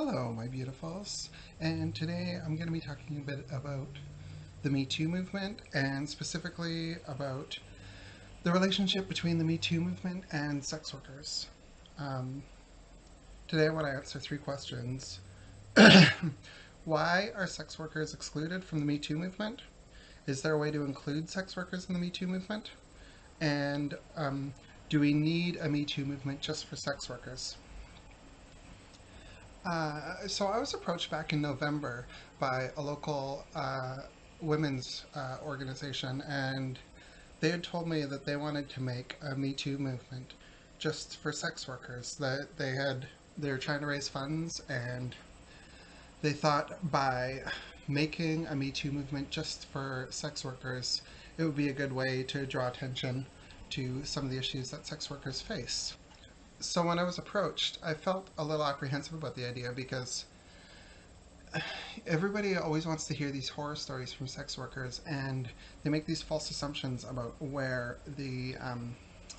Hello, my beautifuls, and today I'm going to be talking a bit about the Me Too movement and specifically about the relationship between the Me Too movement and sex workers. Um, Today I want to answer three questions. Why are sex workers excluded from the Me Too movement? Is there a way to include sex workers in the Me Too movement? And do we need a Me Too movement just for sex workers? So I was approached back in November by a local women's organization, and they had told me that they wanted to make a Me Too movement just for sex workers. That they were trying to raise funds, and they thought by making a Me Too movement just for sex workers, it would be a good way to draw attention to some of the issues that sex workers face. So when I was approached, I felt a little apprehensive about the idea because everybody always wants to hear these horror stories from sex workers, and they make these false assumptions about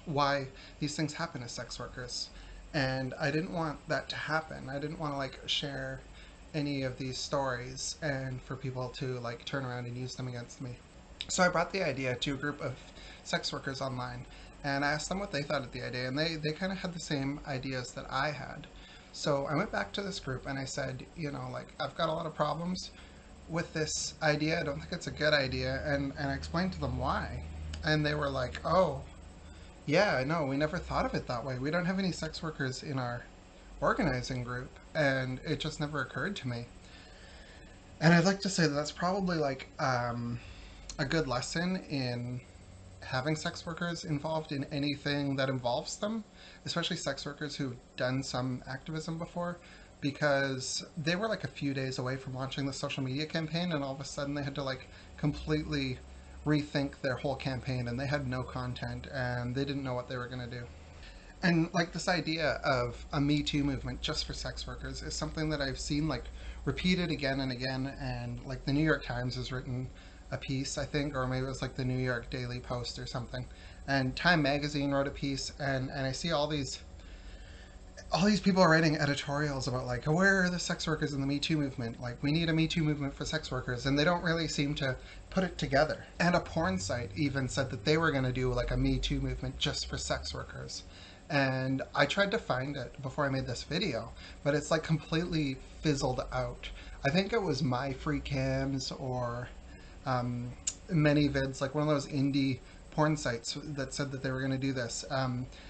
why these things happen as sex workers. And I didn't want that to happen. I didn't want to share any of these stories and for people to turn around and use them against me. So I brought the idea to a group of sex workers online, and I asked them what they thought of the idea, and they kind of had the same ideas that I had. So I went back to this group and I said, I've got a lot of problems with this idea. I don't think it's a good idea. And I explained to them why. And they were like, oh, yeah, no, we never thought of it that way. We don't have any sex workers in our organizing group. And it just never occurred to me. And I'd like to say that that's probably a good lesson in having sex workers involved in anything that involves them, especially sex workers who've done some activism before, because they were a few days away from launching the social media campaign, and all of a sudden they had to completely rethink their whole campaign, and they had no content and they didn't know what they were going to do. And this idea of a Me Too movement just for sex workers is something that I've seen repeated again and again, and the New York Times has written a piece, I think, or maybe it was the New York Daily Post or something, and Time Magazine wrote a piece, and I see all these people writing editorials about where are the sex workers in the Me Too movement? We need a Me Too movement for sex workers, and they don't really seem to put it together. And a porn site even said that they were going to do a Me Too movement just for sex workers. And I tried to find it before I made this video, but it's completely fizzled out. I think it was My Free Cams or ManyVids, one of those indie porn sites that said that they were going to do this.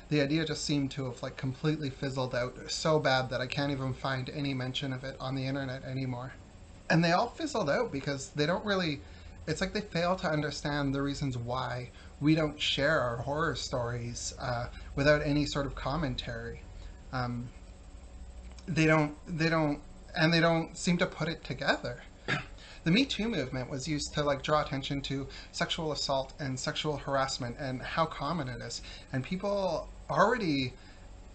The idea just seemed to have completely fizzled out so bad that I can't even find any mention of it on the internet anymore. And they all fizzled out because they don't really, it's they fail to understand the reasons why we don't share our horror stories without any sort of commentary. They don't seem to put it together. The Me Too movement was used to draw attention to sexual assault and sexual harassment and how common it is. And people already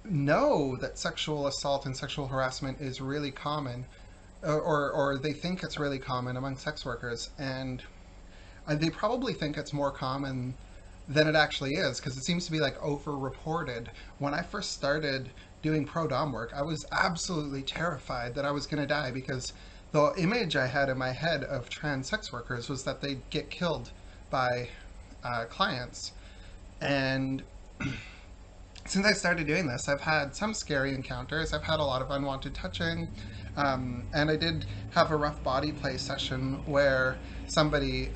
know that sexual assault and sexual harassment is really common, or they think it's really common among sex workers. And they probably think it's more common than it actually is, because it seems to be over-reported. When I first started doing pro-dom work, I was absolutely terrified that I was going to die, because the image I had in my head of trans sex workers was that they'd get killed by clients. And since I started doing this, I've had some scary encounters. I've had a lot of unwanted touching. And I did have a rough body play session where somebody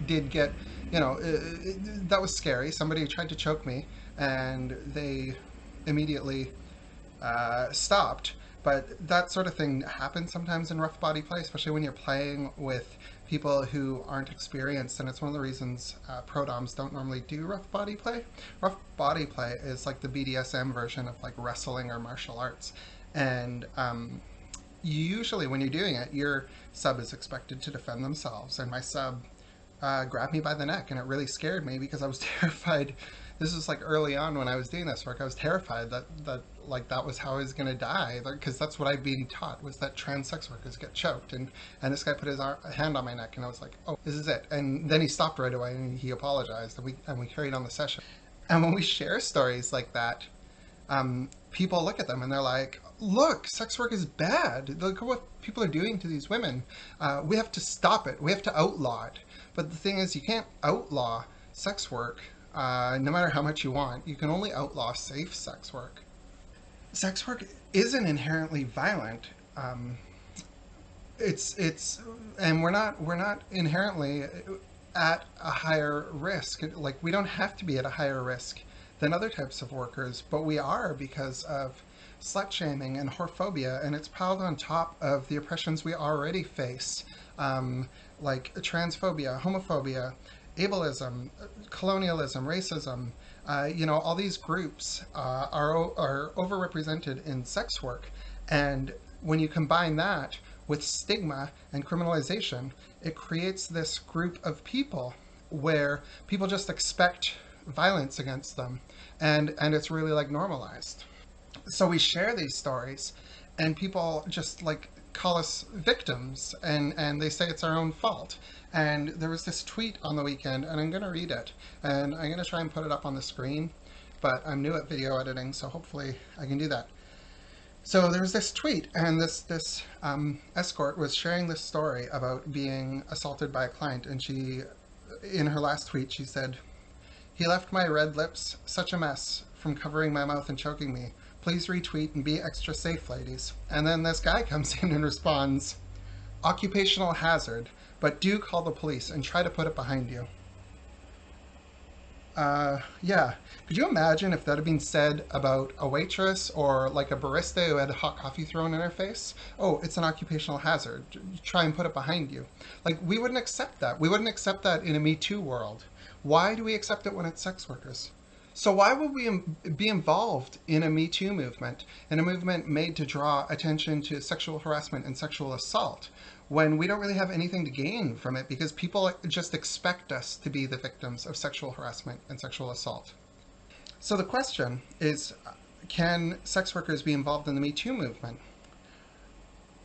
did get, that was scary. Somebody tried to choke me, and they immediately stopped. But that sort of thing happens sometimes in rough body play, especially when you're playing with people who aren't experienced, and it's one of the reasons pro-doms don't normally do rough body play. Rough body play is the BDSM version of wrestling or martial arts. And usually when you're doing it, your sub is expected to defend themselves. And my sub grabbed me by the neck, and it really scared me because I was terrified. This was early on when I was doing this work. I was terrified that that was how I was going to die, because that's what I've been taught, was that trans sex workers get choked. And this guy put his hand on my neck, and I was like, oh, this is it. And then he stopped right away, and he apologized, and we carried on the session. And when we share stories like that, people look at them and they're like, look, sex work is bad. Look at what people are doing to these women. We have to stop it. We have to outlaw it. But the thing is, you can't outlaw sex work no matter how much you want. You can only outlaw safe sex work. Sex work isn't inherently violent. It's and we're not inherently at a higher risk. Like, we don't have to be at a higher risk than other types of workers, but we are because of slut shaming and whorephobia, and it's piled on top of the oppressions we already face, like transphobia, homophobia, ableism, colonialism, racism. All these groups are overrepresented in sex work, and when you combine that with stigma and criminalization, it creates this group of people where people just expect violence against them, and it's really like normalized. So we share these stories, and people just like call us victims, and they say it's our own fault. And there was this tweet on the weekend, and I'm going to read it, and I'm going to try and put it up on the screen, but I'm new at video editing, so hopefully I can do that. So there was this tweet, and this escort was sharing this story about being assaulted by a client, and she, in her last tweet, she said, "He left my red lips such a mess from covering my mouth and choking me. Please retweet and be extra safe, ladies." And then this guy comes in and responds, "Occupational hazard, but do call the police and try to put it behind you." Yeah. Could you imagine if that had been said about a waitress or like a barista who had hot coffee thrown in her face? "Oh, it's an occupational hazard. Try and put it behind you." Like, we wouldn't accept that. We wouldn't accept that in a Me Too world. Why do we accept it when it's sex workers? So why would we be involved in a Me Too movement, in a movement made to draw attention to sexual harassment and sexual assault, when we don't really have anything to gain from it because people just expect us to be the victims of sexual harassment and sexual assault? So the question is, can sex workers be involved in the Me Too movement?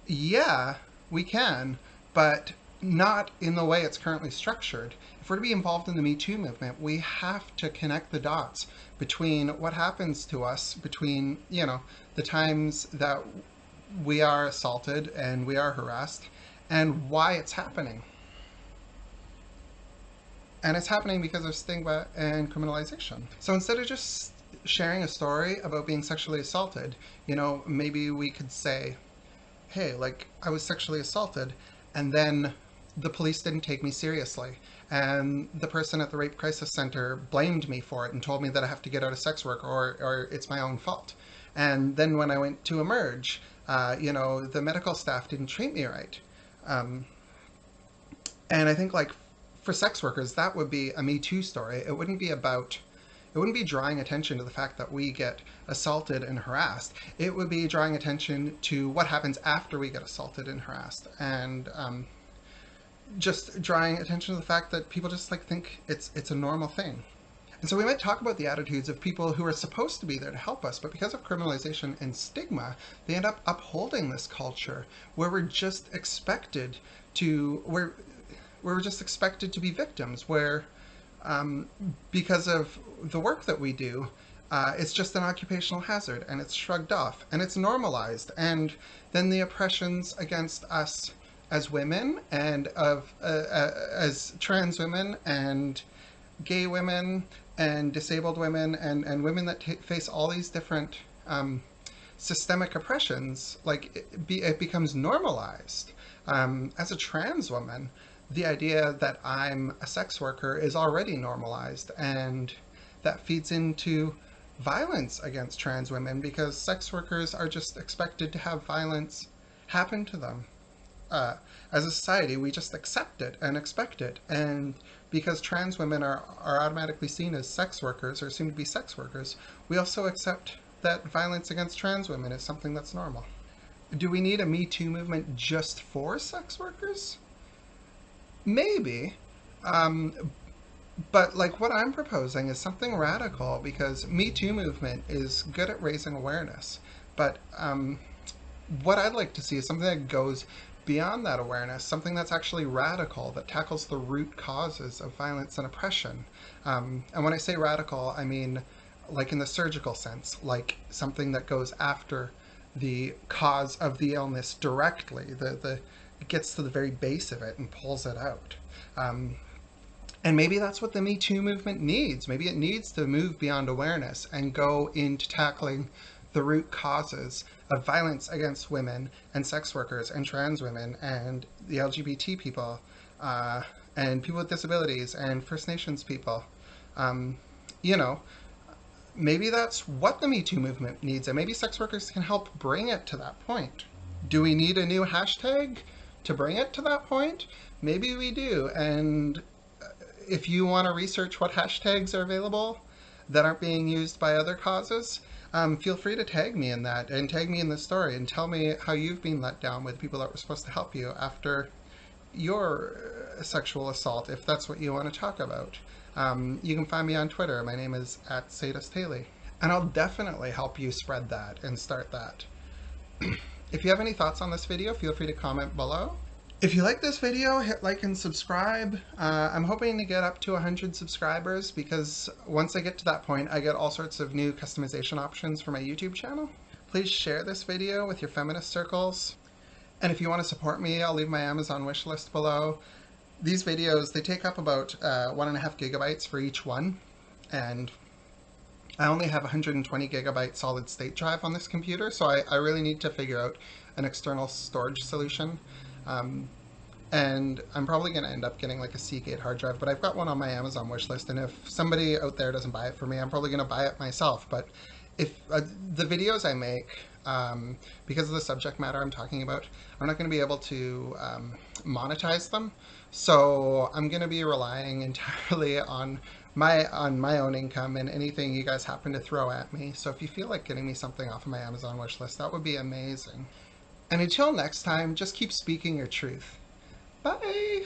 Yeah, we can, but not in the way it's currently structured. If we're to be involved in the Me Too movement, we have to connect the dots between what happens to us, between, the times that we are assaulted and we are harassed, and why it's happening. And it's happening because of stigma and criminalization. So instead of just sharing a story about being sexually assaulted, maybe we could say, "Hey, like, I was sexually assaulted, and then the police didn't take me seriously, and the person at the Rape Crisis Center blamed me for it and told me that I have to get out of sex work, or it's my own fault. And then when I went to emerge, the medical staff didn't treat me right." And I think, like, for sex workers, that would be a Me Too story. It wouldn't be drawing attention to the fact that we get assaulted and harassed. It would be drawing attention to what happens after we get assaulted and harassed, and just drawing attention to the fact that people just think it's a normal thing. And so we might talk about the attitudes of people who are supposed to be there to help us, but because of criminalization and stigma, they end up upholding this culture where we're just expected to be victims, where because of the work that we do, it's just an occupational hazard, and it's shrugged off, and it's normalized. And then the oppressions against us as women, and as trans women, and gay women, and disabled women, and women that face all these different systemic oppressions, it becomes normalized. As a trans woman, the idea that I'm a sex worker is already normalized, and that feeds into violence against trans women because sex workers are just expected to have violence happen to them. As a society, we just accept it and expect it, and because trans women are automatically seen as sex workers, or soon to be sex workers, we also accept that violence against trans women is something that's normal. Do we need a Me Too movement just for sex workers? Maybe. But what I'm proposing is something radical, because Me Too movement is good at raising awareness. But what I'd like to see is something that goes beyond that awareness, something that's actually radical, that tackles the root causes of violence and oppression. And when I say radical, I mean in the surgical sense, like something that goes after the cause of the illness directly. It gets to the very base of it and pulls it out. And maybe that's what the Me Too movement needs. Maybe it needs to move beyond awareness and go into tackling the root causes of violence against women and sex workers and trans women and the LGBT people and people with disabilities and First Nations people. You know, maybe that's what the Me Too movement needs, and maybe sex workers can help bring it to that point. Do we need a new hashtag to bring it to that point? Maybe we do. And if you want to research what hashtags are available that aren't being used by other causes, feel free to tag me in that and tag me in the story and tell me how you've been let down with people that were supposed to help you after your sexual assault, if that's what you want to talk about. You can find me on Twitter. My name is @SadistHaley. And I'll definitely help you spread that and start that. If you have any thoughts on this video, feel free to comment below. If you like this video, hit like and subscribe. I'm hoping to get up to 100 subscribers because once I get to that point, I get all sorts of new customization options for my YouTube channel. Please share this video with your feminist circles. And if you want to support me, I'll leave my Amazon wish list below. These videos, they take up about 1.5 gigabytes for each one. And I only have 120 gigabyte solid state drive on this computer, so I really need to figure out an external storage solution. And I'm probably going to end up getting like a Seagate hard drive, but I've got one on my Amazon wish list, and if somebody out there doesn't buy it for me, I'm probably going to buy it myself. But if the videos I make, because of the subject matter I'm talking about, I'm not going to be able to monetize them, so I'm going to be relying entirely on my own income and anything you guys happen to throw at me. So if you feel like getting me something off of my Amazon wish list, that would be amazing. And until next time, just keep speaking your truth. Bye!